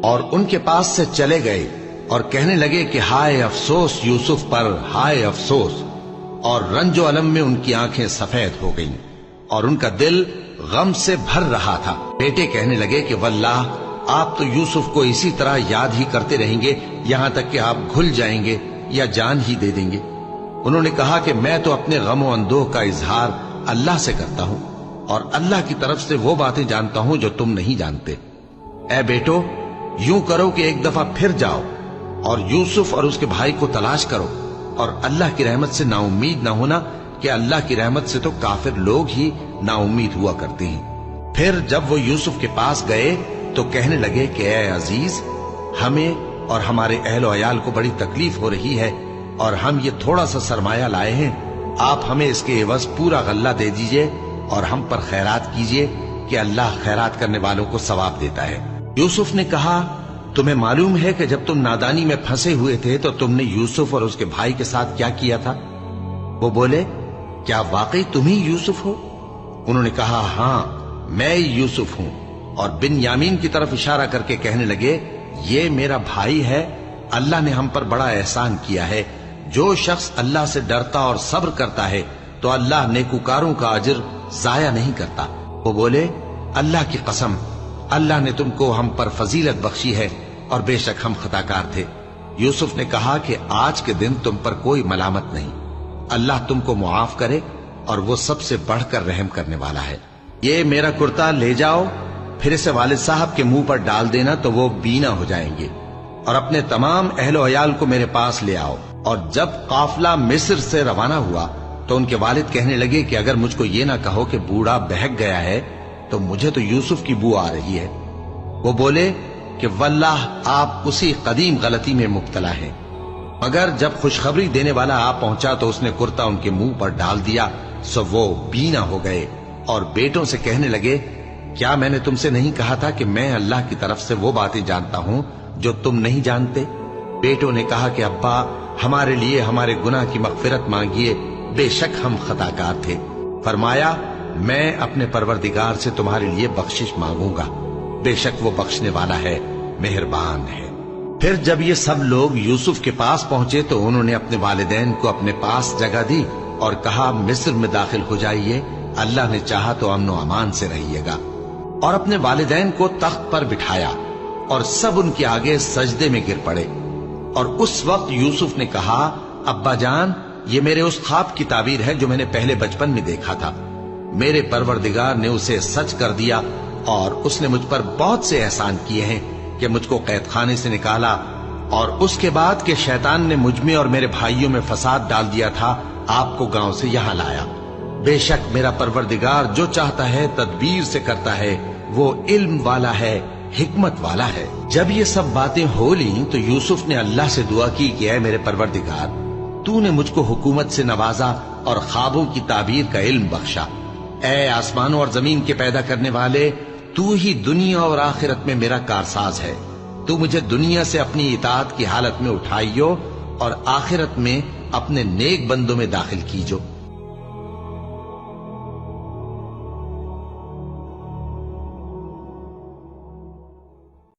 اور ان کے پاس سے چلے گئے اور کہنے لگے کہ ہائے افسوس یوسف پر، ہائے افسوس، اور رنج و الم میں ان کی آنکھیں سفید ہو گئیں اور ان کا دل غم سے بھر رہا تھا۔ بیٹے کہنے لگے کہ واللہ آپ تو یوسف کو اسی طرح یاد ہی کرتے رہیں گے یہاں تک کہ آپ گھل جائیں گے یا جان ہی دے دیں گے۔ انہوں نے کہا کہ میں تو اپنے غم و اندوہ کا اظہار اللہ سے کرتا ہوں اور اللہ کی طرف سے وہ باتیں جانتا ہوں جو تم نہیں جانتے۔ اے بیٹو، یوں کرو کہ ایک دفعہ پھر جاؤ اور یوسف اور اس کے بھائی کو تلاش کرو، اور اللہ کی رحمت سے نا امید نہ ہونا کہ اللہ کی رحمت سے تو کافر لوگ ہی نا امید ہوا کرتے ہیں۔ پھر جب وہ یوسف کے پاس گئے تو کہنے لگے کہ اے عزیز، ہمیں اور ہمارے اہل و عیال کو بڑی تکلیف ہو رہی ہے اور ہم یہ تھوڑا سا سرمایہ لائے ہیں، آپ ہمیں اس کے عوض پورا غلہ دے دیجئے اور ہم پر خیرات کیجئے کہ اللہ خیرات کرنے والوں کو ثواب دیتا ہے۔ یوسف نے کہا تمہیں معلوم ہے کہ جب تم نادانی میں پھنسے ہوئے تھے تو تم نے یوسف اور اس کے بھائی کے ساتھ کیا کیا تھا؟ وہ بولے کیا واقعی تم ہی یوسف ہو؟ انہوں نے کہا ہاں میں یوسف ہوں، اور بن یامین کی طرف اشارہ کر کے کہنے لگے یہ میرا بھائی ہے، اللہ نے ہم پر بڑا احسان کیا ہے۔ جو شخص اللہ سے ڈرتا اور صبر کرتا ہے تو اللہ نیکوکاروں کا اجر ضائع نہیں کرتا۔ وہ بولے اللہ کی قسم، اللہ نے تم کو ہم پر فضیلت بخشی ہے اور بے شک ہم خطاکار تھے۔ یوسف نے کہا کہ آج کے دن تم پر کوئی ملامت نہیں، اللہ تم کو معاف کرے اور وہ سب سے بڑھ کر رحم کرنے والا ہے۔ یہ میرا کرتا لے جاؤ، پھر اسے والد صاحب کے منہ پر ڈال دینا تو وہ بینا ہو جائیں گے، اور اپنے تمام اہل و عیال کو میرے پاس لے آؤ۔ اور جب قافلہ مصر سے روانہ ہوا تو ان کے والد کہنے لگے کہ اگر مجھ کو یہ نہ کہو کہ بوڑھا بہک گیا ہے تو مجھے تو یوسف کی بو آ رہی ہے۔ وہ بولے کہ واللہ آپ اسی قدیم غلطی میں مبتلا ہیں۔ مگر جب خوشخبری دینے والا آ پہنچا تو اس نے کرتا ان کے منہ پر ڈال دیا، سو وہ بینا ہو گئے اور بیٹوں سے کہنے لگے کیا میں نے تم سے نہیں کہا تھا کہ میں اللہ کی طرف سے وہ باتیں جانتا ہوں جو تم نہیں جانتے؟ بیٹوں نے کہا کہ ابا ہمارے لیے ہمارے گناہ کی مغفرت مانگیے، بے شک ہم خطاکار تھے۔ فرمایا میں اپنے پروردگار سے تمہارے لیے بخشش مانگوں گا، بے شک وہ بخشنے والا ہے، مہربان ہے۔ پھر جب یہ سب لوگ یوسف کے پاس پہنچے تو انہوں نے اپنے والدین کو اپنے پاس جگہ دی اور کہا مصر میں داخل ہو جائیے، اللہ نے چاہا تو امن و امان سے رہیے گا۔ اور اپنے والدین کو تخت پر بٹھایا اور سب ان کے آگے سجدے میں گر پڑے۔ اور اس وقت یوسف نے کہا ابا جان یہ میرے اس خواب کی تعبیر ہے جو میں نے پہلے بچپن میں دیکھا تھا، میرے پروردگار نے اسے سچ کر دیا اور اس نے مجھ پر بہت سے احسان کیے ہیں کہ مجھ کو قید خانے سے نکالا، اور اس کے بعد کہ شیطان نے مجھ میں اور میرے بھائیوں میں فساد ڈال دیا تھا آپ کو گاؤں سے یہاں لایا۔ بے شک میرا پروردگار جو چاہتا ہے تدبیر سے کرتا ہے، وہ علم والا ہے، حکمت والا ہے۔ جب یہ سب باتیں ہو لیں تو یوسف نے اللہ سے دعا کی کہ اے میرے پروردگار تو نے مجھ کو حکومت سے نوازا اور خوابوں کی تعبیر کا علم بخشا۔ اے آسمانوں اور زمین کے پیدا کرنے والے، تو ہی دنیا اور آخرت میں میرا کارساز ہے۔ تو مجھے دنیا سے اپنی اطاعت کی حالت میں اٹھائیو اور آخرت میں اپنے نیک بندوں میں داخل کیجو۔